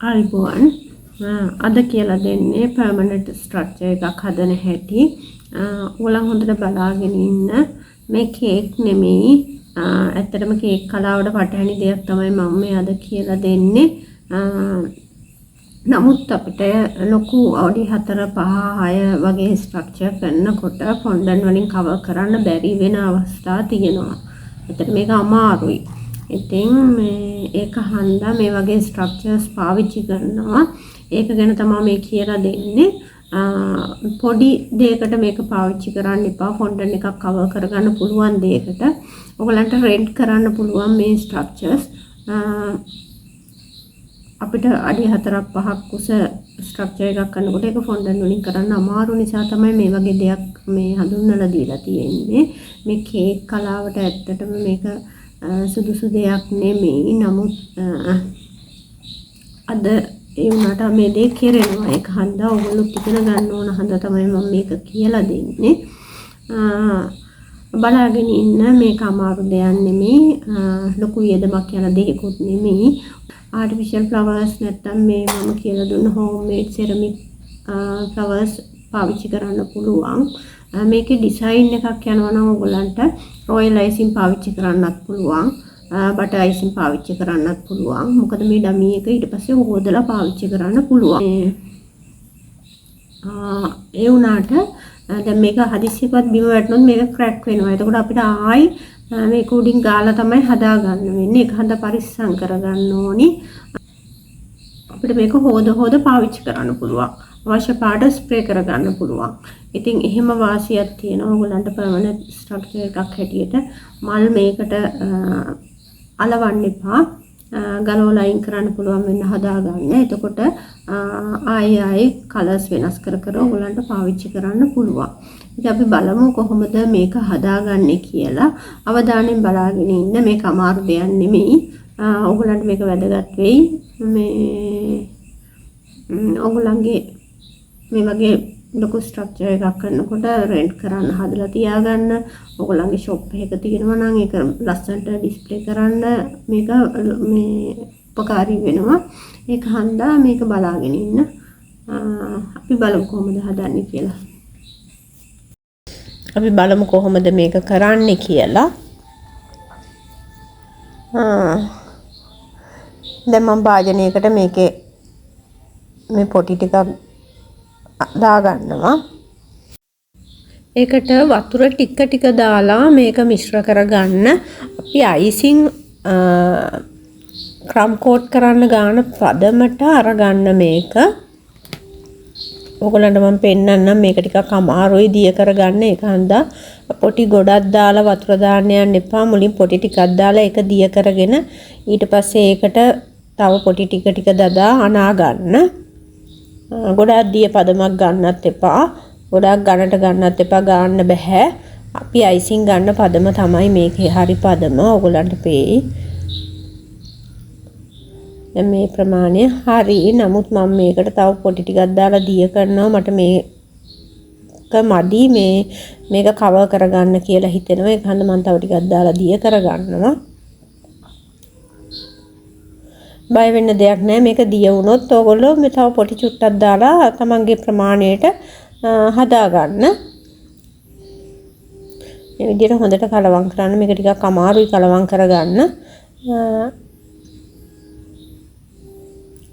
අයිබෝන් අද කියලා දෙන්නේ permanent structure එකක් හදන හැටි. ඔයාලා හොඳට බලාගෙන ඉන්න. මේ කේක් නෙමෙයි. ඇත්තටම කේක් කලාවට පටහැනි දෙයක් තමයි මම මේ අද කියලා දෙන්නේ. නමුත් අපිට ලොකු අවුඩි 4 5 6 වගේ ස්ට්‍රක්චර් කරනකොට ෆොන්ඩන්ට් වලින් කවර් කරන්න බැරි වෙන අවස්ථා තියෙනවා. ඒතර මේක අමාරුයි. ඉතින් ඒක හන්දා මේ වගේ ස්ට්‍රක්චර්ස් පාවිච්චි කරනවා. ඒක ගැන තමයි මේ කියලා දෙන්නේ. පොඩි දෙයකට මේක පාවිච්චි කරන්න එපා. ෆොන්ඩන්ට් එකක් කවර් කරගන්න පුළුවන් දෙයකට. ඔයගලන්ට රෙන්ට් කරන්න පුළුවන් මේ ස්ට්‍රක්චර්ස්. අපිට අඩි 4ක් 5ක් උස ස්ට්‍රක්චර් එකක් කරනකොට ඒක ෆොන්ඩන්ට් වලින් කරන්න අමාරු නිසා තමයි මේ වගේ දෙයක් මේ හඳුන්වලා දීලා තියෙන්නේ. මේ කේක් කලාවට ඇත්තටම මේක සුදුසු දෙයක් නෙමෙයි. නමුත් අද ඒ වුණාට මේ දේ කෙරෙනවා. ඒක හන්දා ඔයගොල්ලෝ ඉගෙන ගන්න ඕන හන්දා තමයි මම මේක කියලා දෙන්නේ. බලාගෙන ඉන්න මේක අමාරු දෙයක් නෙමෙයි. ලොකු වියදමක් යන දෙයක්වත් නෙමෙයි. artificial flowers නැත්තම් මේ මම කියලා දුන්න homemade ceramic flowers පාවිච්චි කරන්න පුළුවන්. මේකේ ඩිසයින් එකක් යනවා නම් ඔයගලන්ට royal icing පාවිච්චි කරන්නත් පුළුවන්. butter icing පාවිච්චි කරන්නත් පුළුවන්. මොකද මේ ඩමි එක ඊට පස්සේ හොදලා පාවිච්චි කරන්න පුළුවන්. ඒ වුණාට දැන් මේක හදිස්සියකවත් බිම වැටුනොත් මේක ක්‍රැක් වෙනවා. එතකොට අපිට ආයි මේක උඩින් ගාලා තමයි හදාගන්න වෙන්නේ. ඒක හඳ පරිස්සම් කරගන්න ඕනි. අපිට මේක හොද පාවිච්චි කරන්න පුළුවන්. අවශ්‍ය පාට ස්ප්‍රේ කරගන්න පුළුවන්. ඉතින් එහෙම වාසියක් තියෙනවා. ඔයගලන්ට permanent structure එකක් හැටියට මල් මේකට අලවන්න එපා. ගලවලා අයින් කරන්න පුළුවන් වෙන්න හදාගන්න. එතකොට ආයි කලර්ස් වෙනස් කර ඔයගලන්ට පාවිච්චි කරන්න පුළුවන්. ඉතින් අපි බලමු කොහොමද මේක හදාගන්නේ කියලා. අවධානයෙන් බලාගෙන ඉන්න. මේක අමාරු දෙයක් නෙමෙයි. ඔයගලන්ට මේක වැදගත් වෙයි. ඔයගලන්ගේ මේ වගේ ලොකු ස්ට්‍රක්චර් එකක් කරනකොට රෙන්ට් කරන්න හදලා තියාගන්න. ඔයගලන්ගේ ෂොප් එකක තියෙනවා නම් ඒක ලස්සනට ඩිස්ප්ලේ කරන්න මේක මේ උපකාරී වෙනවා. ඒක හන්දා මේක බලාගෙන ඉන්න. අපි බලමු කොහොමද හදන්නේ කියලා. අපි බලමු කොහොමද මේක කරන්නේ කියලා. දැන් මම භාජනයකට මේකේ මේ පොටි ටිකක් දාගන්නවා. ඒකට වතුර ටික දාලා මේක මිශ්‍ර කරගන්න. අපි අයිසින් ක්‍රම් කෝට් කරන්න ගන්න පදමට අරගන්න මේක. ඔයගලන්ට මම පෙන්නන්නම් මේක ටිකක් අමාරුයි දිය කරගන්න. ඒක හන්දා පොටි ගොඩක් දාලා වතුර දාන්න යන්න එපා. මුලින් පොටි ටිකක් දාලා ඒක දිය කරගෙන ඊට පස්සේ ඒකට තව පොටි ටික දදා අනා ගන්න. ගොඩක් දිය පදමක් ගන්නත් එපා. ගොඩක් ගන්නට ගන්නත් එපා. ගන්න බෑ. අපි අයිසින් ගන්න පදම තමයි මේකේ හරි පදම. ඔයගලන්ට පෙයි. දැන් මේ ප්‍රමාණය හරි. නමුත් මම මේකට තව පොටි ටිකක් දාලා දිය කරනවා. මට මේක මදි මේක කවර් කරගන්න කියලා හිතෙනවා. ඒක හන්ද මම තව ටිකක් දාලා දිය කරගන්නවා. බය වෙන්න දෙයක් නැහැ. මේක දිය වුණොත් ඔයගොල්ලෝ මේ තව පොටි චුට්ටක් දාලා තමන්ගේ ප්‍රමාණයට හදාගන්න. මේ විදිහට හොඳට කලවම් කරන්න. මේක ටිකක් අමාරුයි කලවම් කරගන්න.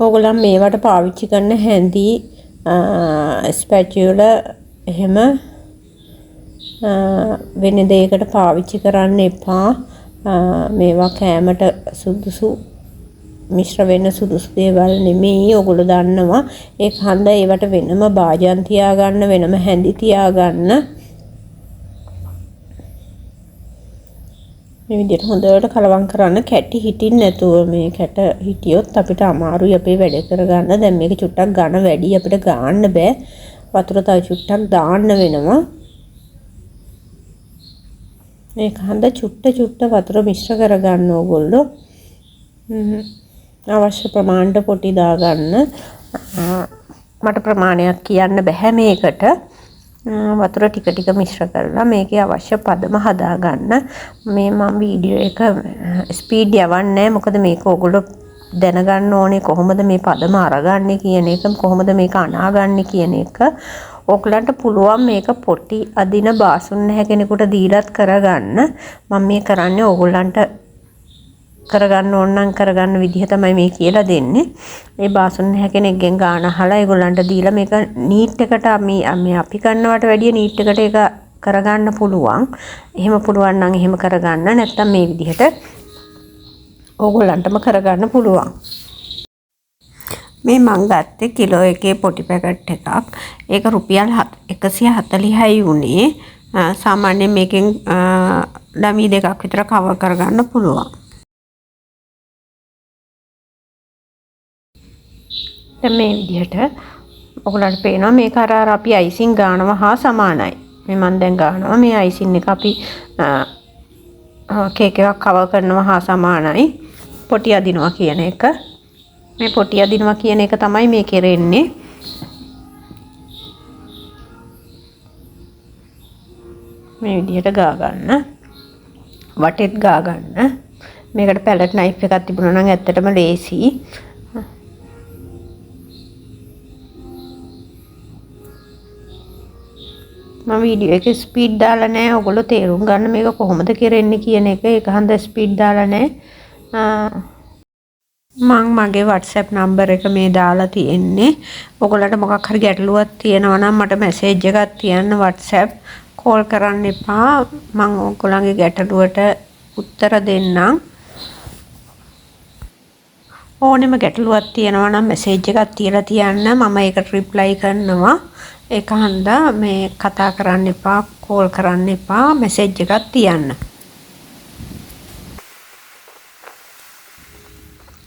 ඔයගොල්ලන් මේවට පාවිච්චි කරන හැන්දි ස්පැචුලා එහෙම වෙන දෙයකට පාවිච්චි කරන්න එපා. මේවා කෑමට සුදුසු මිශ්‍ර වෙන සුදුසු දේවල් නෙමෙයි. ඔයගොල්ලෝ දන්නවා. ඒක හන්දා ඒවට වෙනම භාජන් තියාගන්න, වෙනම හැඳි තියාගන්න. මේ විදිහට හොඳට කලවම් කරන්න. කැටි හිටින්න නැතුව. මේ කැට හිටියොත් අපිට අමාරුයි අපේ වැඩ කරගන්න. දැන් මේක චුට්ටක් ඝන වැඩි අපිට ගන්න බෑ. වතුර තව චුට්ටක් දාන්න වෙනවා. මේක හන්දා චුට්ට වතුර මිශ්‍ර කරගන්න ඕගොල්ලෝ. අවශ්‍ය ප්‍රමාණයට පොටි දාගන්න. මට ප්‍රමාණයක් කියන්න බෑ මේකට. වතුර ටික මිශ්‍ර කරලා මේකේ අවශ්‍ය පදම හදාගන්න. මේ මම වීඩියෝ එක ස්පීඩ් යවන්නේ නැහැ. මොකද මේක ඔයගොල්ලෝ දැනගන්න ඕනේ කොහොමද මේ පදම අරගන්නේ කියන එක, කොහොමද මේක අනාගන්නේ කියන එක. ඔයගලන්ට පුළුවන් මේක පොටි අදින බාසුන් නැහැ කෙනෙකුට දීලත් කරගන්න. මම මේ කරන්නේ ඔයගලන්ට කරගන්න ඕන නම් කරගන්න විදිහ තමයි මේ කියලා දෙන්නේ. මේ බාසුන් නැහැ කෙනෙක්ගෙන් ගාන අහලා ඒගොල්ලන්ට දීලා මේක නීට් එකට අපි කරනවට වැඩිය නීට් එකට ඒක කරගන්න පුළුවන්. එහෙම පුළුවන් නම් එහෙම කරගන්න. නැත්නම් මේ විදිහට ඕගොල්ලන්ටම කරගන්න පුළුවන්. මේ මං ගත්තේ කිලෝ එකේ පොටි පැකට් එකක්. ඒක රුපියල් 140යි උනේ. සාමාන්‍යයෙන් මේකෙන් ඩමි දෙකක් විතර කවර් කරගන්න පුළුවන්. දැන් මේ විදිහට ඔයගොල්ලන්ට පේනවා මේක අර අපි අයිසින් ගානවා හා සමානයි. මේ මම දැන් ගානවා මේ අයිසින් එක අපි කේක් එකක් කවර් කරනවා හා සමානයි. පොටි අදිනවා කියන එක. මේ පොටි අදිනවා කියන එක තමයි මේ කෙරෙන්නේ. මේ විදිහට ගා ගන්න. වටෙත් ගා ගන්න. මේකට පැලට් නයිෆ් එකක් තිබුණා නම් ඇත්තටම ලේසි. මම වීඩියෝ එකේ ස්පීඩ් දාලා නැහැ. ඔයගොල්ලෝ තේරුම් ගන්න මේක කොහොමද කරන්නේ කියන එක. ඒක හන්ද ස්පීඩ් දාලා නැහැ. මම මගේ WhatsApp නම්බර් එක මේ දාලා තියෙන්නේ. ඔයගොල්ලන්ට මොකක් හරි ගැටලුවක් තියෙනවා නම් මට මැසේජ් එකක් තියන්න WhatsApp. කෝල් කරන්න එපා. මම ඔයගොල්ලන්ගේ ගැටලුවට උත්තර දෙන්නම්. ඕනෙම ගැටලුවක් තියෙනවා නම් මැසේජ් එකක් තියලා තියන්න. මම ඒකට රිප්ලයි කරනවා. ඒක හන්දා මේ කතා කරන්න එපා, කෝල් කරන්න එපා, මැසේජ් එකක් තියන්න.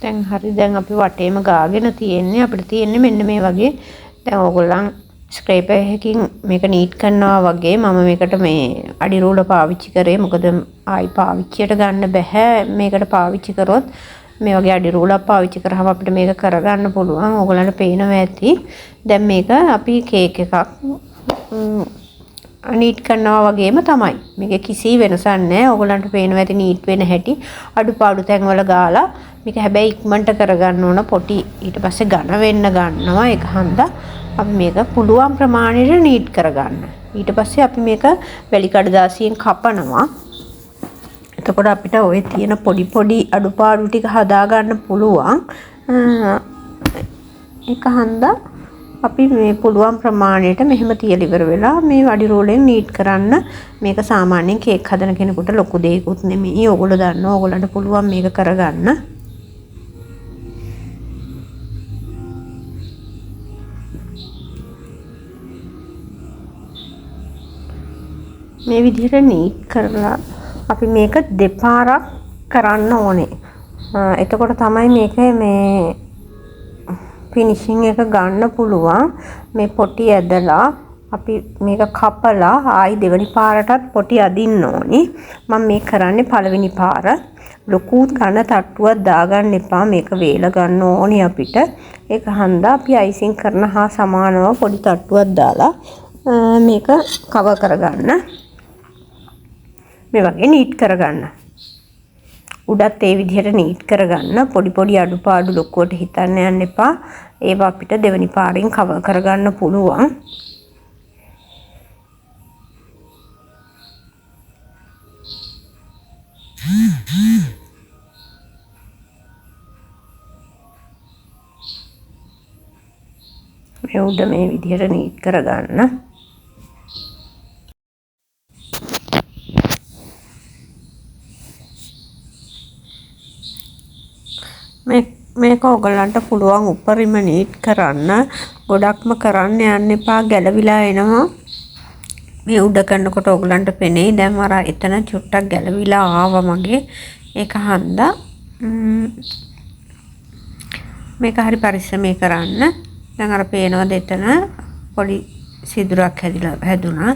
දැන් හරි දැන් අපි වටේම ගාගෙන තියෙන්නේ. අපිට තියෙන්නේ මෙන්න මේ වගේ. දැන් ඕගොල්ලන් ස්ක්‍රේපර් එකකින් මේක නීට් කරනවා වගේ මම මේකට මේ අඩි රූල පාවිච්චි කරේ. මොකද ආයි පාවිච්චියට ගන්න බෑ. මේකට පාවිච්චි කරොත් මේ වගේ අඩි රූලක් පාවිච්චි කරාම අපිට මේක කරගන්න පුළුවන්. ඕගොල්ලන්ට පේනවා ඇති. දැන් මේක අපි කේක් එකක් නීට් කරනවා වගේම තමයි. මේක කිසි වෙනසක් නැහැ. ඕගොල්ලන්ට පේනවා ඇති නීට් වෙන හැටි. අඩුපාඩු තැන් වල ගාලා මේක හැබැයි ඉක්මනට කරගන්න ඕන. පොටි ඊට පස්සේ ඝන වෙන්න ගන්නවා. ඒක හන්දා අපි මේක පුළුවන් ප්‍රමාණයට නීට් කරගන්න. ඊට පස්සේ අපි මේක වැලි කඩදාසියෙන් කපනවා. එතකොට අපිට ওই තියෙන පොඩි අඩුපාඩු ටික හදා ගන්න පුළුවන්. ඒක හන්දා අපි මේ පුළුවන් ප්‍රමාණයට මෙහෙම තියලා ඉවර වෙලා මේ වඩි රෝලෙන් නීට් කරන්න. මේක සාමාන්‍යයෙන් කේක් හදන කෙනෙකුට ලොකු දෙයක්වත් නෙමෙයි. ඕගොල්ලෝ දන්නවා. ඕගොල්ලන්ට පුළුවන් මේක කරගන්න. මේ විදිහට නීට් කරලා අපි මේක දෙපාරක් කරන්න ඕනේ. එතකොට තමයි මේක මේ ෆිනිෂින් එක ගන්න පුළුවන්. මේ පොටි ඇදලා අපි මේක කපලා ආයි දෙවෙනි පාරටත් පොටි අදින්න ඕනේ. මම මේ කරන්නේ පළවෙනි පාර. ලොකු ඝන තට්ටුවක් දාගන්න එපා. මේක වේල ගන්න ඕනේ අපිට. ඒක හන්දා අපි අයිසින් කරන හා සමානව පොඩි තට්ටුවක් දාලා මේක කවර් කරගන්න. මේ වගේ නීට් කරගන්න. උඩත් ඒ විදිහට නීට් කරගන්න. පොඩි අඩුපාඩු ලොකුවට හිතන්න යන්න එපා. ඒවා අපිට දෙවෙනි පාරෙන් කවර් කරගන්න පුළුවන්. මේ උඩ මේ විදිහට නීට් කරගන්න. මේක ඔයගලන්ට පුළුවන් උපරිම නීට් කරන්න. ගොඩක්ම කරන්න යන්න එපා. ගැලවිලා එනවා. මේ උඩ කරනකොට ඔයගලන්ට පෙනෙයි. දැන් අර එතන චුට්ටක් ගැලවිලා ආවා මගේ. ඒක හන්දා මේක හරි පරිස්සමෙන් කරන්න. දැන් අර පේනවද එතන පොඩි සිදුරක් හැදුනා.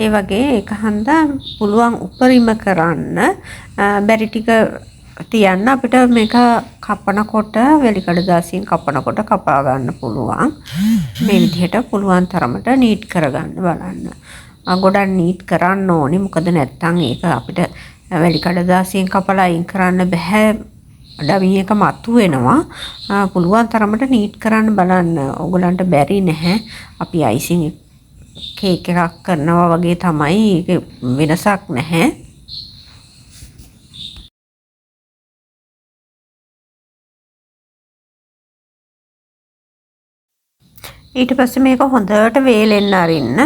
ඒ වගේ ඒක හන්දා පුළුවන් උපරිම කරන්න. බැරි ටික තියන්න අපිට මේක කපනකොට වැලි කඩදාසියෙන් කපනකොට කපා ගන්න පුළුවන්. මේ විදිහට පුළුවන් තරමට නීට් කරගන්න බලන්න. ගොඩක් නීට් කරන්න ඕනේ. මොකද නැත්තම් ඒක අපිට වැලි කඩදාසියෙන් කපලා අයින් කරන්න බෑ. ඩමි එක මතු වෙනවා. පුළුවන් තරමට නීට් කරන්න බලන්න. ඔයගලන්ට බැරි නැහැ. අපි අයිසිං කේක් එකක් කරනවා වගේ තමයි. ඒක වෙනසක් නැහැ. ඊට පස්සේ මේක හොඳට වේලෙන්න අරින්න.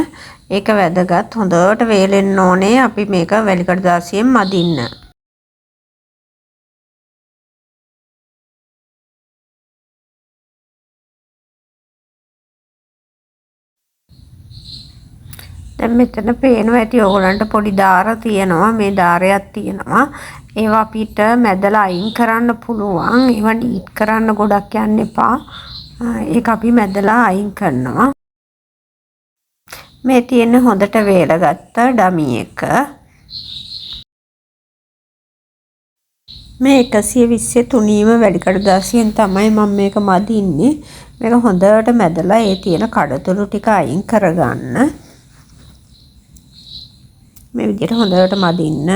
ඒක වැදගත්. හොඳට වේලෙන්න ඕනේ. අපි මේක වැලි කඩදාසියෙන් මදින්න. දැන් මෙතන පේනවා ඇති ඔයගලන්ට පොඩි දාර තියෙනවා. මේ දාරයක් තියෙනවා. ඒවා අපිට මැදලා අයින් කරන්න පුළුවන්. ඒවා නීට් කරන්න ගොඩක් යන්න එපා. ඒක අපි මැදලා අයින් කරනවා. මේ තියෙන හොඳට වේලගත්ත ඩමි එක. මේ 120 තුනීම වැලි කඩදාසියෙන් තමයි මම මේක මදින්නේ. මේක හොඳට මැදලා ඒ තියෙන කඩතුළු ටික අයින් කරගන්න. මේ විදිහට හොඳට මදින්න.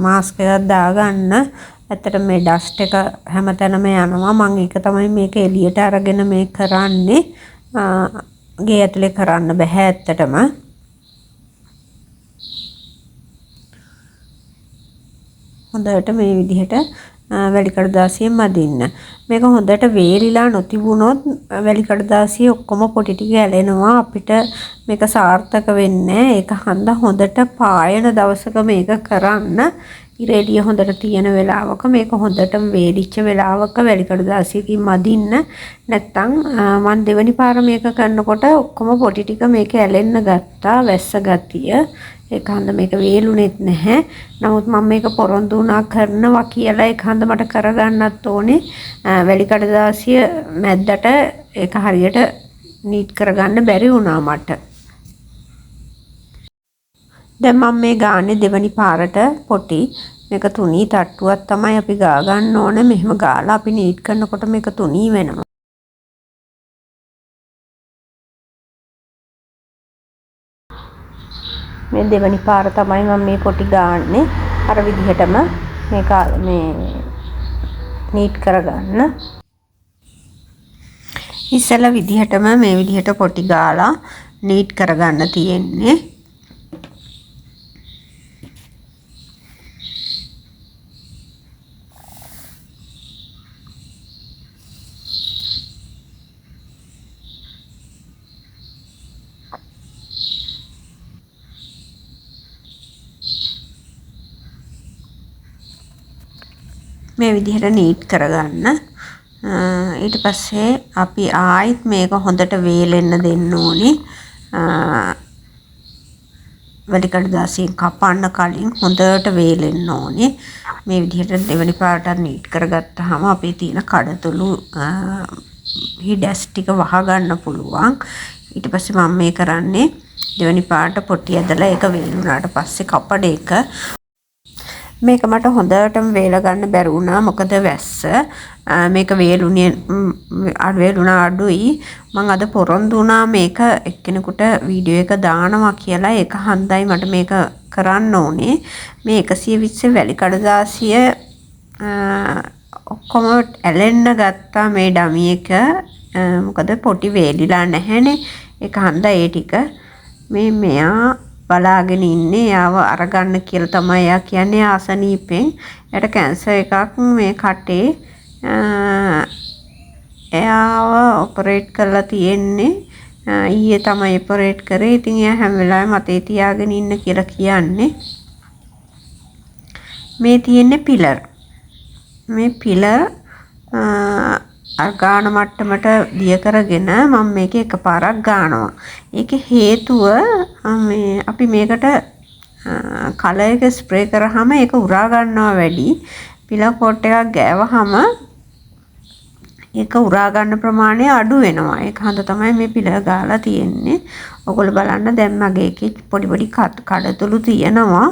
මාස්ක් එකක් දාගන්න. ඇත්තට මේ ඩස්ට් එක හැමතැනම යනවා. මම ඒක තමයි මේක එළියට අරගෙන මේ කරන්නේ. ගේ ඇතුලේ කරන්න බෑ ඇත්තටම. හොඳට මේ විදිහට වැලි කඩදාසියෙන් මදින්න. මේක හොඳට වේලිලා නොතිබුණොත් වැලි කඩදාසිය ඔක්කොම පොටි ටික ඇලෙනවා. අපිට මේක සාර්ථක වෙන්නේ. ඒක හන්ද හොඳට පායන දවසක මේක කරන්න. ඉරේලිය හොඳට තියෙන වෙලාවක මේක හොඳටම වේලිච්ච වෙලාවක වැලි කඩදාසියකින් මදින්න. නැත්තම් මම දෙවනි පාර මේක කරනකොට ඔක්කොම පොටි ටික මේක ඇලෙන්න ගත්තා. වැස්ස ගතිය. ඒක හන්ද මේක වේලුනේත් නැහැ. නමුත් මම මේක පොරොන්දු වුණා කරනවා කියලා ඒක හන්ද මට කරගන්නත් ඕනේ. වැලි කඩදාසිය මැද්දට ඒක හරියට නීට් කරගන්න බැරි වුණා මට. දැන් මම මේ ගානේ දෙවනි පාරට පොටි. මේක තුනී තට්ටුවක් තමයි අපි ගා ගන්න ඕනේ. මෙහෙම ගාලා අපි නීට් කරනකොට මේක තුනී වෙනවා. මේ දෙවනි පාර තමයි මම මේ පොටි ගාන්නේ. අර විදිහටම මේක මේ නීට් කරගන්න. ඉස්සෙල්ලා විදිහටම මේ විදිහට පොටි ගාලා නීට් කරගන්න තියෙන්නේ. මේ විදිහට නීට් කරගන්න. ඊට පස්සේ අපි ආයෙත් මේක හොඳට වේලෙන්න දෙන්න ඕනේ. වැලි කඩදාසියෙන් කපන්න කලින් හොඳට වේලෙන්න ඕනේ. මේ විදිහට දෙවෙනි පාරට නීට් කරගත්තාම අපේ තියෙන කඩතුළු හිඩැස් ටික වහ ගන්න පුළුවන්. ඊට පස්සේ මම මේ කරන්නේ දෙවෙනි පාරට පොටි ඇදලා ඒක වේලුණාට පස්සේ කපඩ එක මේක මට හොඳටම වේල ගන්න බැරි වුණා. මොකද වැස්ස මේක වේලුණේ අඩුයි. මම අද පොරොන්දු වුණා මේක එක්කෙනෙකුට වීඩියෝ එක දානවා කියලා. ඒක හන්දයි මට මේක කරන්න ඕනේ. මේ 120 වැලි කඩදාසිය ඔක්කොම ඇලෙන්න ගත්තා මේ ඩමි එක. මොකද පොටි වේලිලා නැහැනේ. ඒක හන්දයි ඒ ටික මේ මෙයා බලාගෙන ඉන්නේ. යාව අරගන්න කියලා තමයි යා කියන්නේ ආසනීපෙන්. එයාට කැන්සර් එකක් මේ කටේ. එයාව ඔපරේට් කරලා තියෙන්නේ. ඊයේ තමයි ඔපරේට් කරේ. ඉතින් එයා හැම වෙලාවෙම අතේ තියාගෙන ඉන්න කියලා කියන්නේ. මේ තියෙන්නේ පිලර්. මේ පිලර් අර්ගාන මට්ටමට දිය කරගෙන මම මේක එකපාරක් ගන්නවා. ඒකේ හේතුව මේ අපි මේකට කලර් එක ස්ප්‍රේ කරාම ඒක උරා ගන්නවා වැඩි. පිලර් කෝට් එකක් ගෑවහම ඒක උරා ගන්න ප්‍රමාණය අඩු වෙනවා. ඒක හන්ද තමයි මේ පිලර් ගාලා තියෙන්නේ. ඔයගොල්ලෝ බලන්න දැන් මගේ එකේ පොඩි පොඩි කඩතුළු තියෙනවා.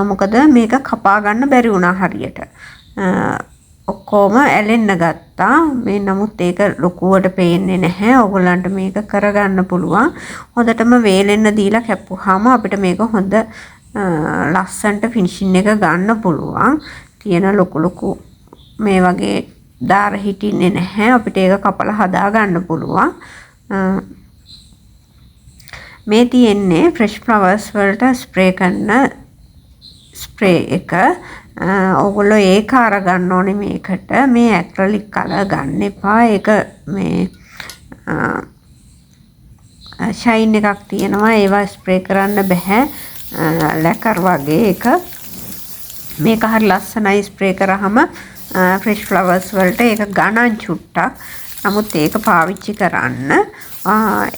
මොකද මේක කපා ගන්න බැරි වුණා හරියට. ඔක්කොම ඇලෙන්න ගත්තා. මේ නමුත් ඒක ලොකුවට පේන්නේ නැහැ. ඔයගොල්ලන්ට මේක කරගන්න පුළුවන්. හොඳටම වේලෙන්න දීලා කැපුවාම අපිට මේක හොඳ ලස්සන්ට ෆිනිෂින් එක ගන්න පුළුවන්. තියෙන ලොකු මේ වගේ දාර හිටින්නේ නැහැ. අපිට ඒක කපලා හදා ගන්න පුළුවන්. මේ තියෙන්නේ ෆ්‍රෙෂ් ෆ්ලවර්ස් වලට ස්ප්‍රේ කරන ස්ප්‍රේ එක. ඔයගොල්ලෝ ඒක අරගන්න ඕනේ මේකට. මේ ඇක්‍රලික් කලර් ගන්න එපා. ඒක මේ ෂයින් එකක් තියෙනවා. ඒවා ස්ප්‍රේ කරන්න බෑ. ලැකර් වගේ එක. මේක හරි ලස්සනයි ස්ප්‍රේ කරාම ෆ්‍රෙෂ් ෆ්ලවර්ස් වලට. ඒක ගණන් චුට්ටක්. නමුත් ඒක පාවිච්චි කරන්න.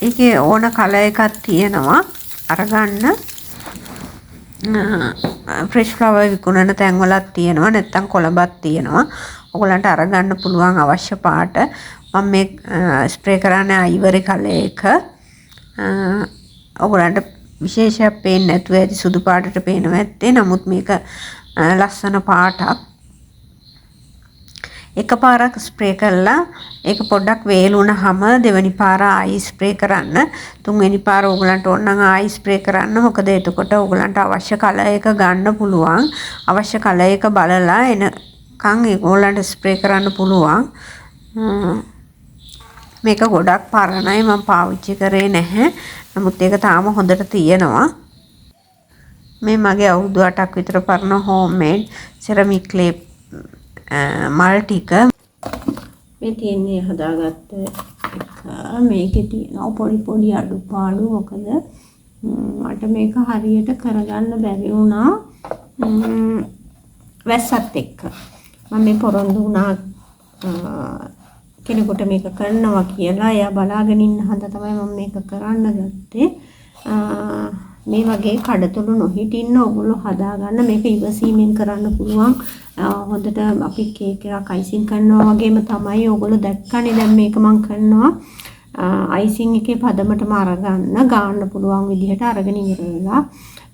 ඒකේ ඕන කලර් එකක් තියෙනවා. අරගන්න. ෆ්‍රෙෂ් ෆ්ලවර් විකුණන තැන්වලත් තියෙනවා. නැත්තම් කොළඹත් තියෙනවා. ඔයගලන්ට අරගන්න පුළුවන් අවශ්‍ය පාට. මම මේ ස්ප්‍රේ කරන්නේ අයිවරි කලර් එක. ඔයගලන්ට විශේෂයක් පේන්නේ නැතුව ඇති සුදු පාටට පේනවා ඇත්තේ. නමුත් මේක ලස්සන පාටක්. එකපාරක් ස්ප්‍රේ කරලා ඒක පොඩ්ඩක් වේලුණාම දෙවෙනි පාර ආයි ස්ප්‍රේ කරන්න. තුන්වෙනි පාර ඕගලන්ට ඕන නම් ආයි ස්ප්‍රේ කරන්න. මොකද එතකොට ඕගලන්ට අවශ්‍ය කලර් එක ගන්න පුළුවන්. අවශ්‍ය කලර් එක බලලා එනකන් ඕගලන්ට ස්ප්‍රේ කරන්න පුළුවන්. මේක ගොඩක් පරණයි. මම පාවිච්චි කරේ නැහැ. නමුත් ඒක තාම හොඳට තියෙනවා. මේ මගේ අවුරුදු 8ක් විතර පරණ හෝම්මේඩ් සෙරමික් ක්ලේ මල් ටික. මේ තියෙන්නේ හදාගත්ත එක. මේකේ තියෙනවා පොඩි පොඩි අඩුපාඩු. මොකද මට මේක හරියට කරගන්න බැරි වුණා වැස්සත් එක්ක. මම මේ පොරොන්දු වුණා කෙනෙකුට මේක කරනවා කියලා. එයා බලාගෙන ඉන්න හන්ද තමයි මම මේක කරන්න ගත්තේ. මේ වගේ කඩතොළු නොහිටින්න ඔයගොල්ලෝ හදාගන්න. මේක ඉවසීමෙන් කරන්න පුළුවන්. හොඳට අපි කේක් එකක් අයිසිං කරනවා වගේම තමයි. ඔයගොල්ලෝ දැක්කනේ දැන් මේක මම කරනවා. අයිසිං එකේ පදමටම අරගන්න ගාන්න පුළුවන් විදිහට අරගෙන ඉවරලා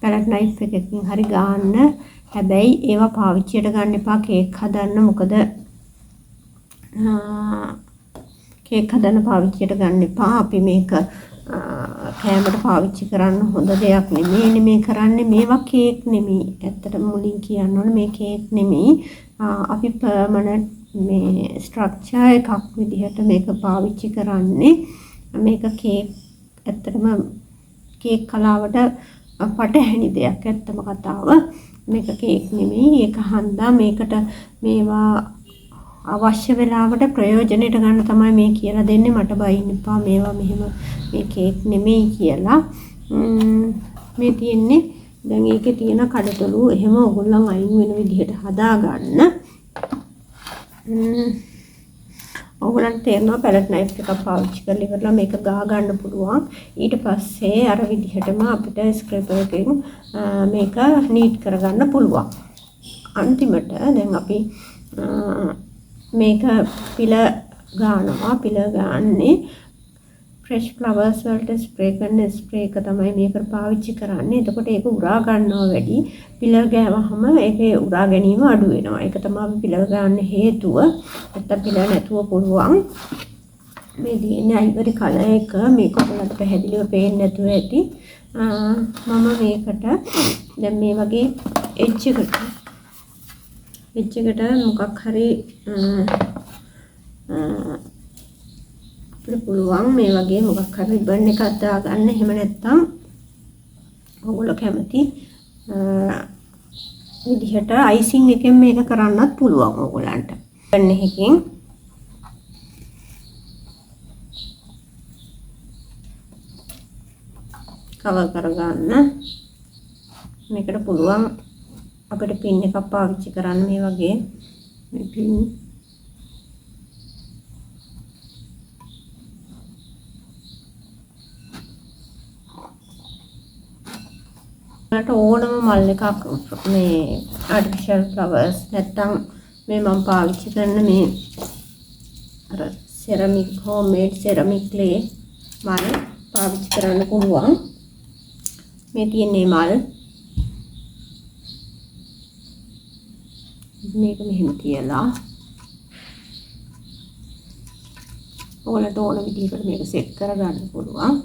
පැලට් නයිෆ් එකකින් හරි ගාන්න. හැබැයි ඒවා පාවිච්චියට ගන්න එපා කේක් හදන්න. මොකද කේක් හදන්න පාවිච්චියට ගන්න එපා. අපි මේක කෑමට පාවිච්චි කරන්න හොඳ දෙයක් නෙමෙයි මේ කරන්නේ. මේවා කේක් නෙමෙයි. ඇත්තටම මුලින් කියන්න ඕනේ මේ කේක් නෙමෙයි. අපි පර්මනන්ට් මේ ස්ට්‍රක්චර් එකක් විදිහට මේක පාවිච්චි කරන්නේ. මේක කේක් ඇත්තටම කේක් කලාවට පටහැනි දෙයක්. ඇත්තම කතාව. මේක කේක් නෙමෙයි. ඒක හන්දා මේකට මේවා අවශ්‍ය වෙලාවට ප්‍රයෝජනෙට ගන්න තමයි මේ කියලා දෙන්නේ. මට බයින්න එපා මේවා මෙහෙම මේ කේක් නෙමෙයි කියලා. මේ තියෙන්නේ දැන් ඒකේ තියෙන කඩතොළු එහෙම ඕගොල්ලන් අයින් වෙන විදිහට හදා ගන්න. ඕගොල්ලන්ට තේරෙනවා පැලට් නයිෆ් එකක් පාවිච්චි කරලා ඉවරලා මේක ගා ගන්න පුළුවන්. ඊට පස්සේ අර විදිහටම අපිට ස්ක්‍රේපර් එකෙන් මේක නීට් කරගන්න පුළුවන්. අන්තිමට දැන් අපි මේක පිළ ගානවා. පිළ ගාන්නේ ෆ්‍රෙෂ් ෆ්ලවර්ස් වලට ස්ප්‍රේ කරන ස්ප්‍රේ එක තමයි මේකට පාවිච්චි කරන්නේ. එතකොට ඒක උරා ගන්නවා වැඩි. පිළ ගෑවහම ඒකේ උරා ගැනීම අඩු වෙනවා. ඒක තමයි පිළ ගන්න හේතුව. නැත්නම් පිළ නැතුව පුළුවන්. මේ තියෙන්නේ අයිවරි කලර් එක. මේක ඔයාලට පැහැදිලිව පේන්නේ නැතුව ඇති. මම මේකට දැන් මේ වගේ එජ් එකට මොකක් හරි අපිට පුළුවන් මේ වගේ මොකක් හරි රිබන් එකක් දාගන්න. එහෙම නැත්නම් ඔයගොල්ලෝ කැමති විදිහට අයිසිං එකෙන් මේක කරන්නත් පුළුවන් ඔයගොල්ලන්ට. රිබන් එකකින් කවර් කරගන්න. මේකට පුළුවන් අපිට පින් එකක් පාවිච්චි කරන්න. මේ වගේ මේ පින් මට ඕනම මල් එකක් මේ ආටිෆිෂල් ෆ්ලවර්ස් නැත්තම් මේ මම පාවිච්චි කරන මේ අර සෙරමික් හෝම්මේඩ් සෙරමික් ක්ලේ මල් පාවිච්චි කරන්න පුළුවන්. මේ තියෙන්නේ මල් මේක මෙහෙම තියලා ඔයාලට ඕන විදිහකට මේක සෙට් කරගන්න පුළුවන්.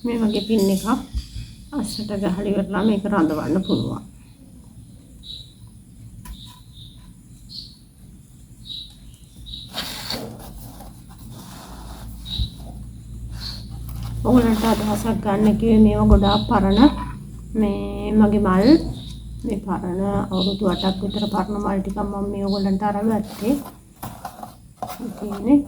මේ වගේ පින් එකක් අස්සට ගහලා ඉවරලා මේක රඳවන්න පුළුවන්. අදහසක් ගන්න කිව්වේ මේවා ගොඩාක් පරණ මේ මගේ මල් මේ පරණ අවුරුදු 8ක් විතර පරණ මල් ටිකක් මම මේගොල්ලන්ට අරගත්තේ. තියෙන්නේ